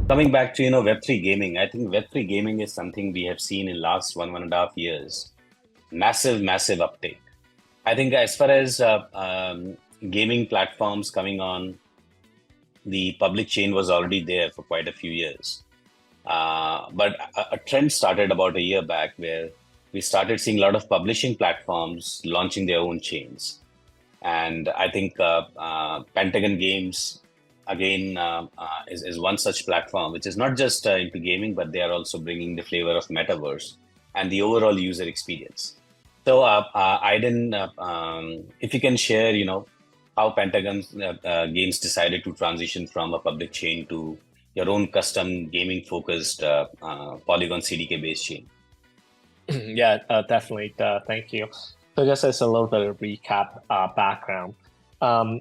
Coming back to, Web3 gaming, I think Web3 gaming is something we have seen in last 1.5 years. Massive, massive uptake. I think as far as gaming platforms coming on, the public chain was already there for quite a few years. But a trend started about a year back where we started seeing a lot of publishing platforms launching their own chains. And I think Pentagon Games, again, is one such platform, which is not just into gaming, but they are also bringing the flavor of metaverse and the overall user experience. So, Idon, if you can share, how Pentagon Games decided to transition from a public chain to your own custom gaming focused Polygon CDK-based chain. Yeah, definitely. Thank you. So just as a little bit of recap background.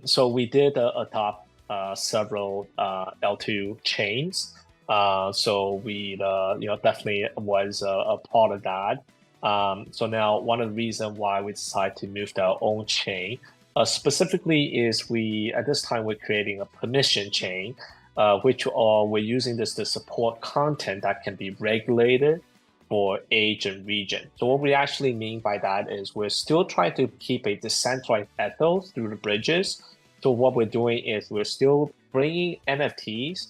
So we did adopt several L2 chains. So we definitely was a part of that. So now one of the reasons why we decided to move to our own chain specifically is at this time we're creating a permission chain, which we're using this to support content that can be regulated for age and region. So what we actually mean by that is we're still trying to keep a decentralized ethos through the bridges. So what we're doing is we're still bringing NFTs,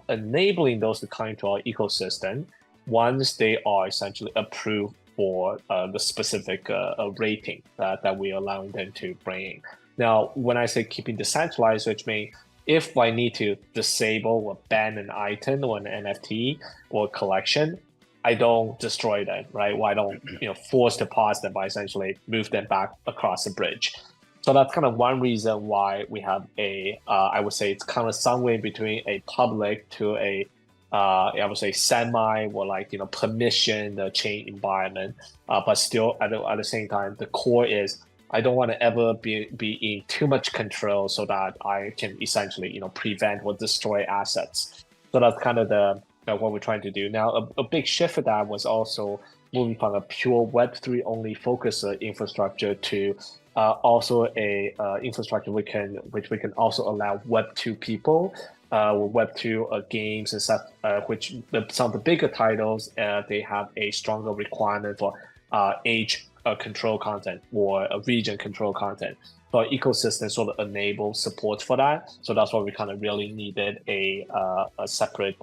enabling those to come into our ecosystem once they are essentially approved for the specific rating that we're allowing them to bring in. Now, when I say keeping decentralized, which means if I need to disable or ban an item or an NFT or collection, I don't destroy them, right? Well, I don't, force to pause them by essentially move them back across the bridge. So that's kind of one reason why we have I would say it's kind of somewhere in between a public to I would say semi or permission chain environment, but still at the same time, the core is I don't want to ever be in too much control so that I can essentially prevent or destroy assets. So that's kind of what we're trying to do. Now, a big shift for that was also moving from a pure Web3 only focus infrastructure to also a infrastructure which we can also allow Web2 people, Web2 games and stuff, which some of the bigger titles, they have a stronger requirement for age control content or a region control content. So our ecosystem sort of enables support for that. So that's why we kind of really needed a separate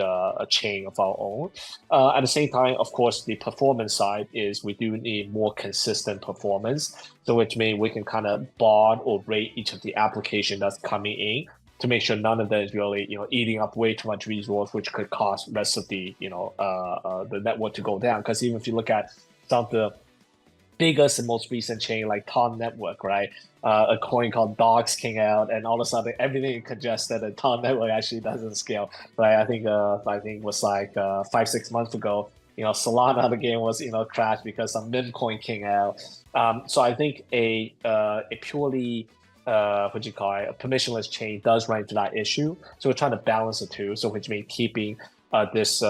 chain of our own. At the same time, of course, the performance side is we do need more consistent performance. So which means we can kind of bar or rate each of the application that's coming in to make sure none of them is really eating up way too much resource, which could cause rest of the the network to go down. Because even if you look at some of the biggest and most recent chain like Ton Network, right? A coin called Dogs came out, and all of a sudden everything congested, and Ton Network actually doesn't scale, right? I think it was like 5-6 months ago. Solana the game was crashed because some meme coin came out. So I think a purely a permissionless chain does run into that issue. So we're trying to balance the two. So which means keeping this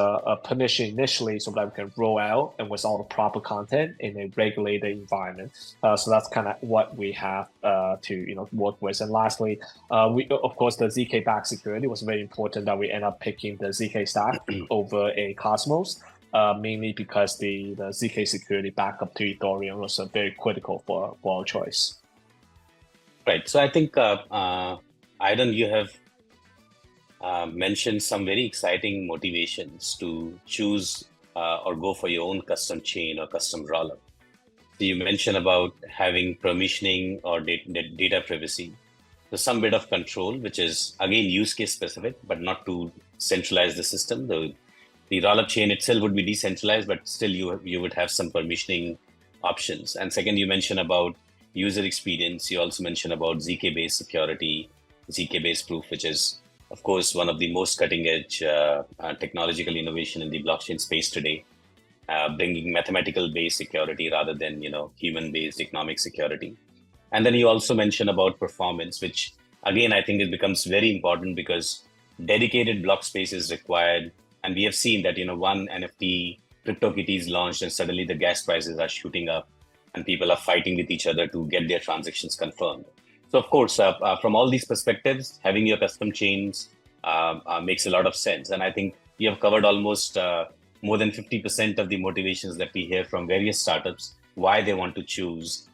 permission initially so that we can roll out and with all the proper content in a regulated environment. So that's kind of what we have to work with. And lastly, we of course the ZK back security was very important that we end up picking the ZK stack over a Cosmos. Mainly because the ZK security backup to Ethereum was very critical for our choice. Right. So I think, Idon, you have mentioned some very exciting motivations to choose or go for your own custom chain or custom rollup. So you mentioned about having permissioning or data privacy. So some bit of control, which is again use case specific, but not to centralize the system. The rollup chain itself would be decentralized, but still you would have some permissioning options. And second, you mentioned about user experience. You also mentioned about ZK-based security, ZK-based proof, which is, of course, one of the most cutting-edge technological innovation in the blockchain space today, bringing mathematical-based security rather than human-based economic security. And then you also mentioned about performance, which again I think it becomes very important because dedicated block space is required. And we have seen that one NFT CryptoKitty is launched and suddenly the gas prices are shooting up and people are fighting with each other to get their transactions confirmed. So of course, from all these perspectives, having your custom chains makes a lot of sense. And I think you have covered almost more than 50% of the motivations that we hear from various startups, why they want to choose